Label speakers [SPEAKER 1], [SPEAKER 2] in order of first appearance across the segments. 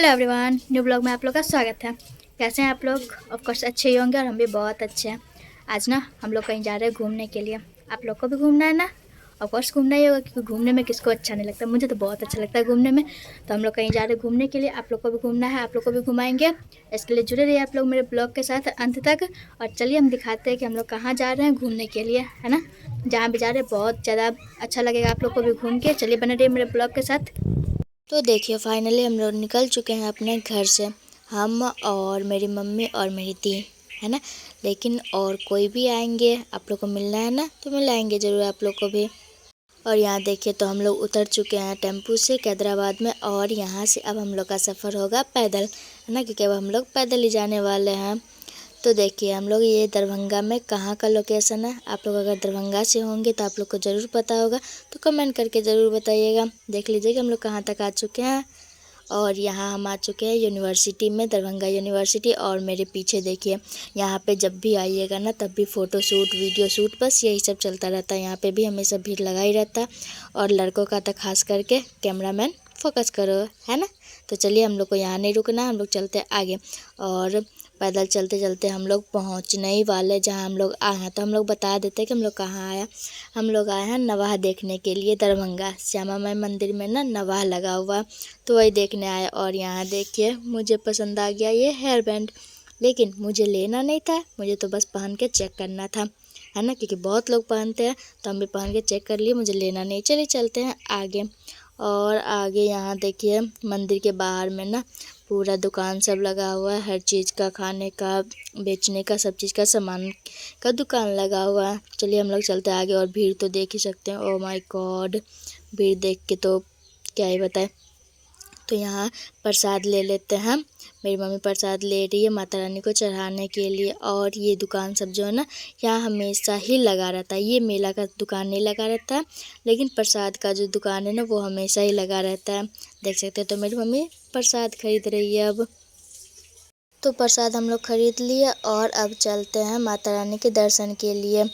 [SPEAKER 1] Hello everyone, new blog में आप लोग का स्वागत है। कैसे हैं आप लोग? ऑफ कोर्स अच्छे ही होंगे और हम भी बहुत अच्छे हैं। आज ना हम लोग कहीं जा रहे हैं घूमने के लिए। आप लोग को भी घूमना है ना? ऑफ कोर्स घूमना ही होगा, क्योंकि घूमने में किसको अच्छा नहीं लगता। मुझे तो बहुत अच्छा लगता है घूमने में। तो हम लोग कहीं जा रहे हैं घूमने के लिए। आप लोग को भी घूमना है, आप लोग को भी घुमाएंगे। इसके लिए जुड़े रहिए आप लोग मेरे ब्लॉग के साथ अंत तक। और चलिए हम दिखाते हैं कि हम लोग कहाँ जा रहे हैं घूमने के लिए, है ना। जहाँ भी जा रहे हैं बहुत ज़्यादा अच्छा लगेगा आप लोग को भी घूम के। चलिए बने रहिए मेरे ब्लॉग के साथ। तो देखिए फाइनली हम लोग निकल चुके हैं अपने घर से। हम और मेरी मम्मी और मेरी दी, है ना। लेकिन और कोई भी आएंगे, आप लोग को मिलना है ना, तो मिलाएंगे ज़रूर आप लोग को भी। और यहाँ देखिए तो हम लोग उतर चुके हैं टेम्पू से कैदराबाद में। और यहाँ से अब हम लोग का सफ़र होगा पैदल, है ना, क्योंकि अब हम लोग पैदल ही जाने वाले हैं। तो देखिए हम लोग ये दरभंगा में कहाँ का लोकेशन है। आप लोग अगर दरभंगा से होंगे तो आप लोग को ज़रूर पता होगा, तो कमेंट करके ज़रूर बताइएगा। देख लीजिएगा हम लोग कहाँ तक आ चुके हैं। और यहाँ हम आ चुके हैं यूनिवर्सिटी में, दरभंगा यूनिवर्सिटी। और मेरे पीछे देखिए, यहाँ पे जब भी आइएगा ना तब भी फ़ोटो शूट, वीडियो शूट, बस यही सब चलता रहता है। यहाँ पे भी हमेशा भीड़ लगा ही रहता है। और लड़कों का तो खास करके कैमरामैन फोकस करो, है ना। तो चलिए हम लोग को यहाँ नहीं रुकना, हम लोग चलते आगे। और पैदल चलते चलते हम लोग पहुँचने ही वाले जहाँ हम लोग आए हैं। तो हम लोग बता देते हैं कि हम लोग कहाँ आया। हम लोग आए हैं नवाह देखने के लिए। दरभंगा श्यामा माई मंदिर में ना नवाह लगा हुआ, तो वही देखने आए। और यहाँ देखिए मुझे पसंद आ गया ये हेयर बैंड, लेकिन मुझे लेना नहीं था, मुझे तो बस पहन के चेक करना था, है ना, क्योंकि बहुत लोग पहनते हैं तो हम भी पहन के चेक कर लिए। मुझे लेना नहीं। चलिए चलते हैं आगे। और आगे यहाँ देखिए मंदिर के बाहर में ना पूरा दुकान सब लगा हुआ है, हर चीज़ का, खाने का, बेचने का, सब चीज़ का सामान का दुकान लगा हुआ है। चलिए हम लोग चलते हैं आगे। और भीड़ तो देख ही सकते हैं, ओह माय गॉड, भीड़ देख के तो क्या ही बताए। तो यहाँ प्रसाद ले लेते हैं। मेरी मम्मी प्रसाद ले रही है माता रानी को चढ़ाने के लिए। और ये दुकान सब जो है ना यहाँ हमेशा ही लगा रहता है। ये मेला का दुकान नहीं लगा रहता है, लेकिन प्रसाद का जो दुकान है ना वो हमेशा ही लगा रहता है। देख सकते हैं। तो मेरी मम्मी प्रसाद खरीद रही है अब। तो प्रसाद हम लोग खरीद लिए और अब चलते हैं माता रानी के दर्शन के लिए।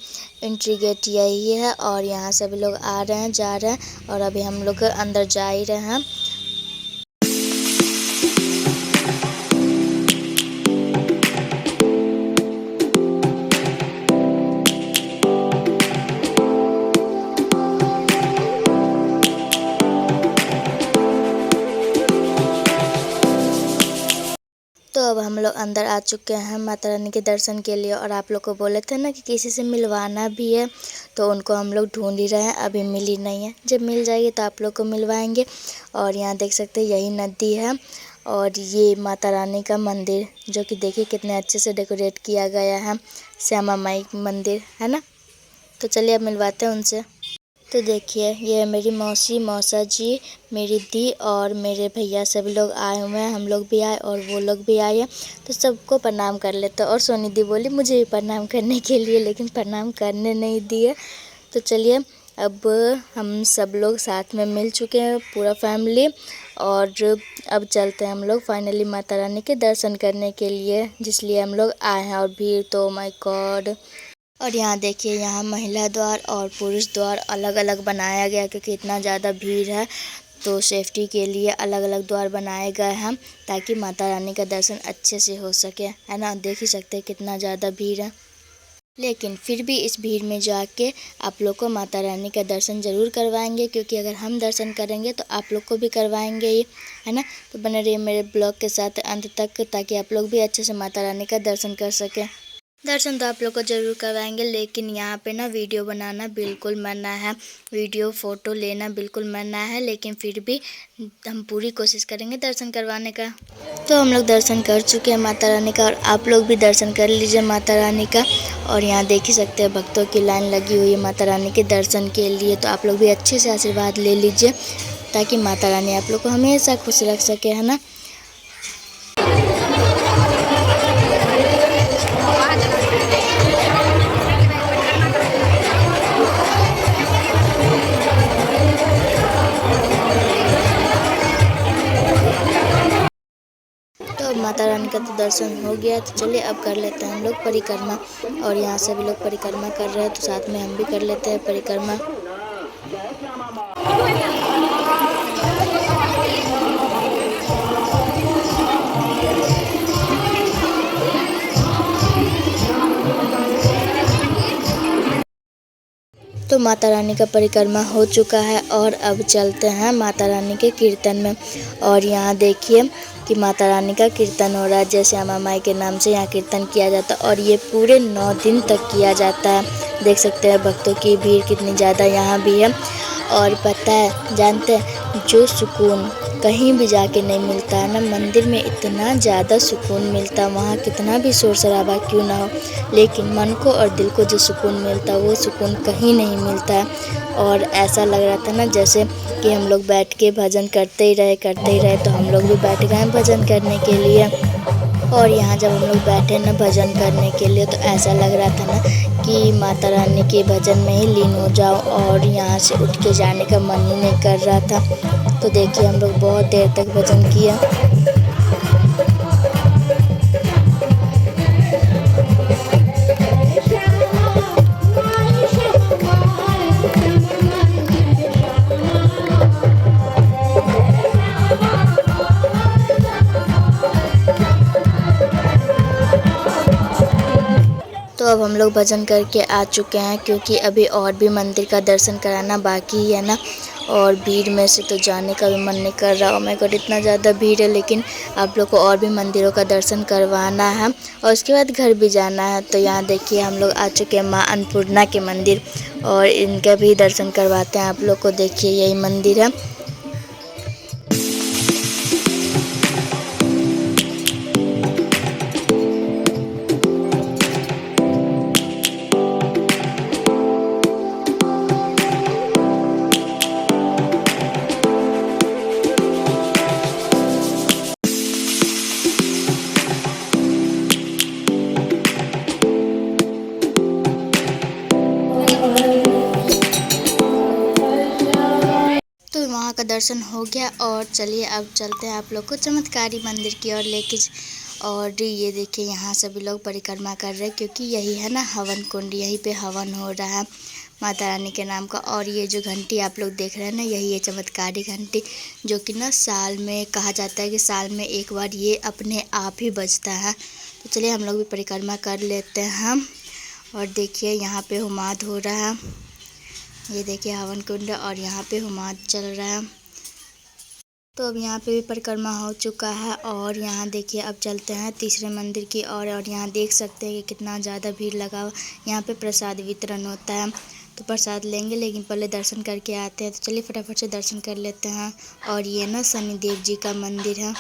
[SPEAKER 1] एंट्री गेट यही है। और यहाँ सभी लोग आ रहे हैं, जा रहे हैं। और अभी हम लोग अंदर जा ही रहे हैं। तो अब हम लोग अंदर आ चुके हैं माता रानी के दर्शन के लिए। और आप लोग को बोले थे ना कि किसी से मिलवाना भी है, तो उनको हम लोग ढूंढ ही रहे हैं, अभी मिल ही नहीं है। जब मिल जाएगी तो आप लोग को मिलवाएंगे। और यहाँ देख सकते हैं यही नदी है और ये माता रानी का मंदिर, जो कि देखिए कितने अच्छे से डेकोरेट किया गया है, श्यामा माई मंदिर, है ना। तो चलिए अब मिलवाते हैं उनसे। तो देखिए ये है मेरी मौसी, मौसा जी, मेरी दी और मेरे भैया, सभी लोग आए हुए हैं। हम लोग भी आए और वो लोग भी आए हैं, तो सबको प्रणाम कर लेते हैं। और सोनी दी बोली मुझे भी प्रणाम करने के लिए, लेकिन प्रणाम करने नहीं दिए। तो चलिए अब हम सब लोग साथ में मिल चुके हैं, पूरा फैमिली। और अब चलते हैं हम लोग फाइनली माता रानी के दर्शन करने के लिए, जिसलिए हम लोग आए हैं। और भीड़ तो माय गॉड। और यहाँ देखिए यहाँ महिला द्वार और पुरुष द्वार अलग अलग बनाया गया, क्योंकि इतना ज़्यादा भीड़ है तो सेफ्टी के लिए अलग अलग द्वार बनाए गए हैं, ताकि माता रानी का दर्शन अच्छे से हो सके, है ना। देख ही सकते हैं कितना ज़्यादा भीड़ है, लेकिन फिर भी इस भीड़ में जाके आप लोग को माता रानी का दर्शन ज़रूर करवाएंगे, क्योंकि अगर हम दर्शन करेंगे तो आप लोग को भी करवाएंगे ही, है ना। तो बने रहिए मेरे ब्लॉग के साथ अंत तक, ताकि आप लोग भी अच्छे से माता रानी का दर्शन कर सकें। दर्शन तो आप लोग को ज़रूर करवाएंगे, लेकिन यहाँ पे ना वीडियो बनाना बिल्कुल मना है, वीडियो फ़ोटो लेना बिल्कुल मना है। लेकिन फिर भी हम पूरी कोशिश करेंगे दर्शन करवाने का। तो हम लोग दर्शन कर चुके हैं माता रानी का, और आप लोग भी दर्शन कर लीजिए माता रानी का। और यहाँ देख ही सकते हैं भक्तों की लाइन लगी हुई है माता रानी के दर्शन के लिए। तो आप लोग भी अच्छे से आशीर्वाद ले लीजिए, ताकि माता रानी आप लोग को हमेशा खुश रख सके, है ना। तो अब माता रानी का तो दर्शन हो गया, तो चलिए अब कर लेते हैं हम लोग परिक्रमा। और यहाँ सभी लोग परिक्रमा कर रहे हैं, तो साथ में हम भी कर लेते हैं परिक्रमा। तो माता रानी का परिक्रमा हो चुका है और अब चलते हैं माता रानी के कीर्तन में। और यहाँ देखिए कि माता रानी का कीर्तन हो रहा है। जैसे श्यामा माई के नाम से यहाँ कीर्तन किया जाता है और ये पूरे 9 दिन तक किया जाता है। देख सकते हैं भक्तों की भीड़ कितनी ज़्यादा यहाँ भी है। और पता है, जानते हैं, जो सुकून कहीं भी जाके नहीं मिलता है ना, मंदिर में इतना ज़्यादा सुकून मिलता है। वहाँ कितना भी शोर शराबा क्यों ना हो, लेकिन मन को और दिल को जो सुकून मिलता है वो सुकून कहीं नहीं मिलता है। और ऐसा लग रहा था ना जैसे कि हम लोग बैठ के भजन करते ही रहे। तो हम लोग भी बैठ गए हैं भजन करने के लिए। और यहाँ जब हम लोग बैठे ना भजन करने के लिए तो ऐसा लग रहा था ना कि माता रानी के भजन में ही लीन हो जाओ, और यहाँ से उठ के जाने का मन ही नहीं कर रहा था। तो देखिए हम लोग बहुत देर तक भजन किया। तो अब हम लोग भजन करके आ चुके हैं, क्योंकि अभी और भी मंदिर का दर्शन कराना बाकी है ना। और भीड़ में से तो जाने का भी मन नहीं कर रहा। ओ माय गॉड, इतना ज़्यादा भीड़ है, लेकिन आप लोग को और भी मंदिरों का दर्शन करवाना है और उसके बाद घर भी जाना है। तो यहाँ देखिए हम लोग आ चुके हैं माँ अन्नपूर्णा के मंदिर, और इनका भी दर्शन करवाते हैं आप लोग को। देखिए यही मंदिर है। तो वहाँ का दर्शन हो गया, और चलिए अब चलते हैं आप लोग को चमत्कारी मंदिर की ओर लेके। और ये देखिए यहाँ सभी लोग परिक्रमा कर रहे हैं, क्योंकि यही है ना हवन कुंड, यहीं पे हवन हो रहा है माता रानी के नाम का। और ये जो घंटी आप लोग देख रहे हैं ना, यही है चमत्कारी घंटी, जो कि ना साल में कहा जाता है कि साल में एक बार ये अपने आप ही बजता है। तो चलिए हम लोग भी परिक्रमा कर लेते हैं। और देखिए यहाँ पे होमाद हो रहा है, ये देखिए हवन कुंड, और यहाँ पे होमाद चल रहा है। तो अब यहाँ पे भी परिक्रमा हो चुका है। और यहाँ देखिए अब चलते हैं तीसरे मंदिर की ओर। और यहाँ देख सकते हैं कि कितना ज़्यादा भीड़ लगा हुआ। यहाँ पे प्रसाद वितरण होता है, तो प्रसाद लेंगे, लेकिन पहले दर्शन करके आते हैं। तो चलिए फटाफट से दर्शन कर लेते हैं। और ये ना शनिदेव जी का मंदिर है।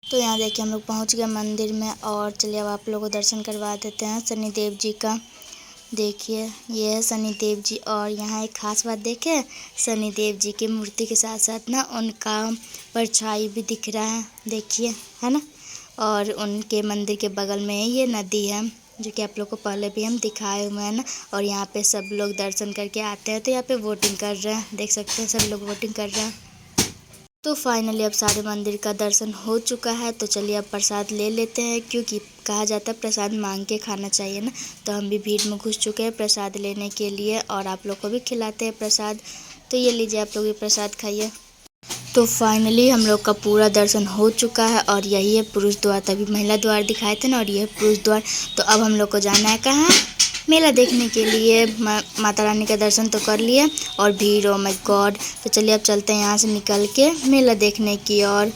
[SPEAKER 1] तो यहाँ देखिए हम लोग पहुँच गए मंदिर में। और चलिए अब आप लोगों को दर्शन करवा देते हैं शनिदेव जी का। देखिए ये है शनिदेव जी। और यहाँ एक खास बात देखें, शनिदेव जी की मूर्ति के साथ साथ ना उनका परछाई भी दिख रहा है, देखिए, है ना। और उनके मंदिर के बगल में ये नदी है, जो कि आप लोग को पहले भी हम दिखाए हुए हैं ना। और यहाँ पे सब लोग दर्शन करके आते हैं। तो यहाँ पे वोटिंग कर रहे हैं, देख सकते हैं सब लोग वोटिंग कर रहे हैं। तो फाइनली अब सारे मंदिर का दर्शन हो चुका है। तो चलिए अब प्रसाद ले लेते हैं, क्योंकि कहा जाता है प्रसाद मांग के खाना चाहिए ना। तो हम भी भीड़ में घुस चुके हैं प्रसाद लेने के लिए, और आप लोग को भी खिलाते हैं प्रसाद। तो ये लीजिए आप लोग भी प्रसाद खाइए। तो फाइनली हम लोग का पूरा दर्शन हो चुका है। और यही है पुरुष द्वार, तभी महिला द्वार दिखाए थे ना, और ये है पुरुष द्वार। तो अब हम लोग को जाना है कहाँ, मेला देखने के लिए। माता रानी का दर्शन तो कर लिए, और भीड़, ओ माय गॉड। तो चलिए अब चलते हैं यहाँ से निकल के मेला देखने की ओर।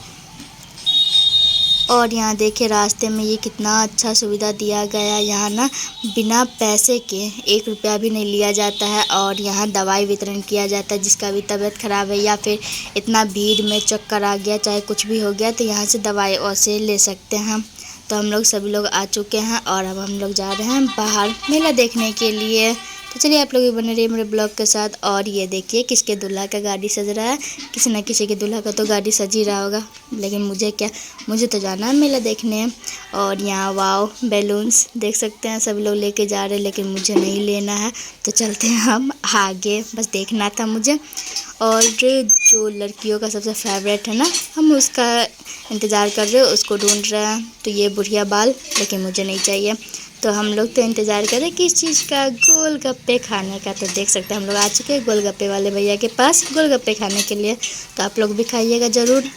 [SPEAKER 1] और यहाँ देखिए रास्ते में ये कितना अच्छा सुविधा दिया गया। यहाँ ना बिना पैसे के 1 रुपया भी नहीं लिया जाता है। और यहाँ दवाई वितरण किया जाता है, जिसका भी तबीयत ख़राब है या फिर इतना भीड़ में चक्कर आ गया, चाहे कुछ भी हो गया, तो यहाँ से दवाई और से ले सकते हैं। तो हम लोग सभी लोग आ चुके हैं, और अब हम लोग जा रहे हैं बाहर मेला देखने के लिए। तो चलिए आप लोग भी बने रहिए मेरे ब्लॉग के साथ। और ये देखिए किसके दूल्हा का गाड़ी सज रहा है, किसी न किसी के दूल्हा का तो गाड़ी सज ही रहा होगा, लेकिन मुझे क्या, मुझे तो जाना है मेला देखने। और यहाँ वाओ बैलून्स देख सकते हैं, सब लोग लेके जा रहे हैं, लेकिन मुझे नहीं लेना है। तो चलते हैं हम आगे, बस देखना था मुझे। और जो लड़कियों का सबसे फेवरेट है ना, हम उसका इंतज़ार कर रहे हैं, उसको ढूंढ रहे हैं। तो ये बुढ़िया बाल, लेकिन मुझे नहीं चाहिए। तो हम लोग तो इंतज़ार करें किस चीज़ का, गोलगप्पे खाने का। तो देख सकते हैं हम लोग आ चुके हैं गोलगप्पे वाले भैया के पास गोलगप्पे खाने के लिए। तो आप लोग भी खाइएगा ज़रूर।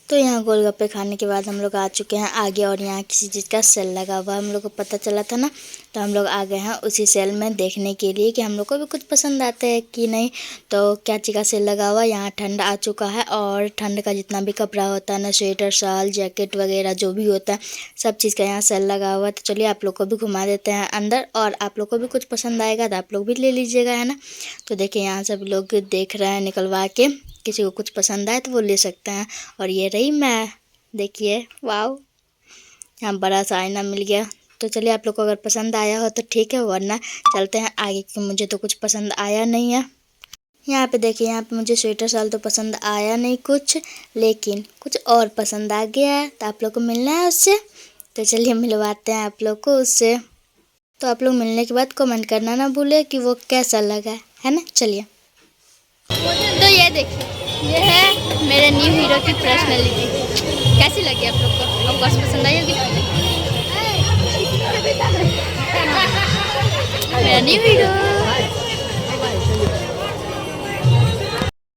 [SPEAKER 1] तो यहाँ गोलगप्पे खाने के बाद हम लोग आ चुके हैं आगे, और यहाँ किसी चीज़ का सेल लगा हुआ हम लोग को पता चला था ना, तो हम लोग आ गए हैं उसी सेल में देखने के लिए कि हम लोग को भी कुछ पसंद आता है कि नहीं। तो क्या चीज़ का सेल लगा हुआ, यहाँ ठंड आ चुका है और ठंड का जितना भी कपड़ा होता है ना, स्वेटर शाल जैकेट वगैरह जो भी होता है सब चीज़ का यहाँ सेल लगा हुआ है। तो चलिए आप लोग को भी घुमा देते हैं अंदर, और आप लोग को भी कुछ पसंद आएगा तो आप लोग भी ले लीजिएगा, है ना। तो देखिए यहाँ सब लोग देख रहे हैं निकलवा के, किसी को कुछ पसंद आए तो वो ले सकते हैं। और ये रही मैं, देखिए वाओ, यहाँ बड़ा सा आईना मिल गया। तो चलिए आप लोग को अगर पसंद आया हो तो ठीक है, वरना चलते हैं आगे क्योंकि मुझे तो कुछ पसंद आया नहीं है। यहाँ पे देखिए, यहाँ पे मुझे स्वेटर शाल तो पसंद आया नहीं कुछ, लेकिन कुछ और पसंद आ गया है, तो आप लोग को मिलना है उससे। तो चलिए मिलवाते हैं आप लोग को उससे। तो आप लोग मिलने के बाद कमेंट करना ना भूले कि वो कैसा लगा, है ना। चलिए, तो ये देखिए, ये है मेरे न्यू हीरो की पर्सनैलिटी। कैसी लगी आप लोग को? ऑफ कोर्स पसंद आई होगी। मेरा न्यू हीरो।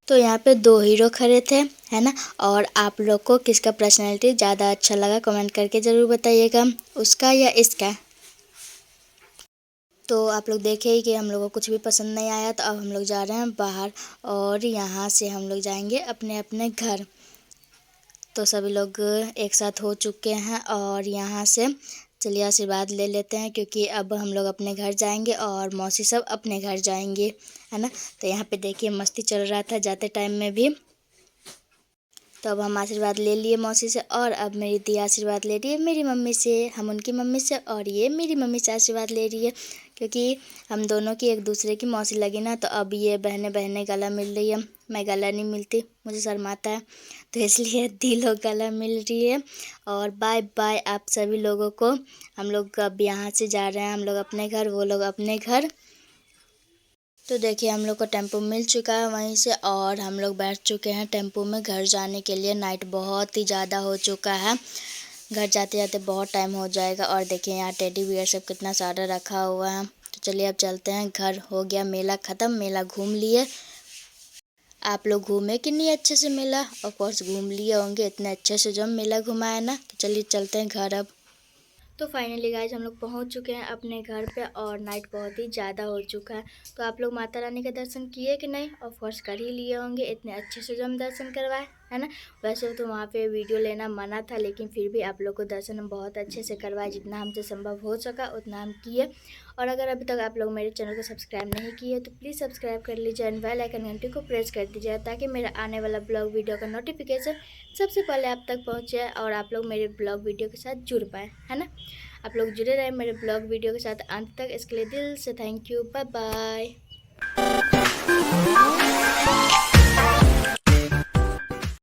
[SPEAKER 1] तो यहाँ पे 2 हीरो खड़े थे, है ना। और आप लोग को किसका पर्सनैलिटी ज़्यादा अच्छा लगा कमेंट करके ज़रूर बताइएगा, उसका या इसका। तो आप लोग देखे ही कि हम लोगों को कुछ भी पसंद नहीं आया, तो अब हम लोग जा रहे हैं बाहर, और यहाँ से हम लोग जाएंगे अपने अपने घर। तो सभी लोग एक साथ हो चुके हैं, और यहाँ से चलिए आशीर्वाद ले लेते हैं, क्योंकि अब हम लोग अपने घर जाएंगे और मौसी सब अपने घर जाएंगे, है ना। तो यहाँ पे देखिए मस्ती चल रहा था जाते टाइम में भी। तो अब हम आशीर्वाद ले लिए मौसी से, और अब मेरी दी आशीर्वाद ले रही है मेरी मम्मी से, हम उनकी मम्मी से, और ये मेरी मम्मी से आशीर्वाद ले रही है, क्योंकि हम दोनों की एक दूसरे की मौसी लगी ना। तो अब ये बहनें बहनें गला मिल रही है, मैं गला नहीं मिलती, मुझे शर्माता है, तो इसलिए दी लोग गला मिल रही है। और बाय बाय आप सभी लोगों को। हम लोग अब यहाँ से जा रहे हैं हम लोग अपने घर, वो लोग अपने घर। तो देखिए हम लोग को टेम्पो मिल चुका है वहीं से, और हम लोग बैठ चुके हैं टेम्पो में घर जाने के लिए। नाइट बहुत ही ज़्यादा हो चुका है, घर जाते जाते बहुत टाइम हो जाएगा। और देखिए यहाँ टेडी बियर सब कितना सारा रखा हुआ है। तो चलिए अब चलते हैं घर। हो गया मेला ख़त्म, मेला घूम लिए। आप लोग घूमे कि नहीं अच्छे से मेला? ऑफ कोर्स घूम लिए होंगे, इतने अच्छे से जब मेला घुमाया ना। तो चलिए चलते हैं घर अब। तो फाइनली गाइज हम लोग पहुंच चुके हैं अपने घर पे, और नाइट बहुत ही ज़्यादा हो चुका है। तो आप लोग माता रानी के दर्शन किए कि नहीं? ऑफ कोर्स कर ही लिए होंगे, इतने अच्छे से जो हम दर्शन करवाए, है ना। वैसे तो वहाँ पे वीडियो लेना मना था, लेकिन फिर भी आप लोग को दर्शन हम बहुत अच्छे से करवाए, जितना हमसे संभव हो सका उतना हम किए। और अगर अभी तक आप लोग मेरे चैनल को सब्सक्राइब नहीं किए तो प्लीज़ सब्सक्राइब कर लीजिए, एंड बेल आइकन घंटी को प्रेस कर दीजिए, ताकि मेरा आने वाला ब्लॉग वीडियो का नोटिफिकेशन सबसे पहले आप तक पहुँचे, और आप लोग मेरे ब्लॉग वीडियो के साथ जुड़ पाए, है ना। आप लोग जुड़े रहे मेरे ब्लॉग वीडियो के साथ अंत तक, इसके लिए दिल से थैंक यू। Bye bye.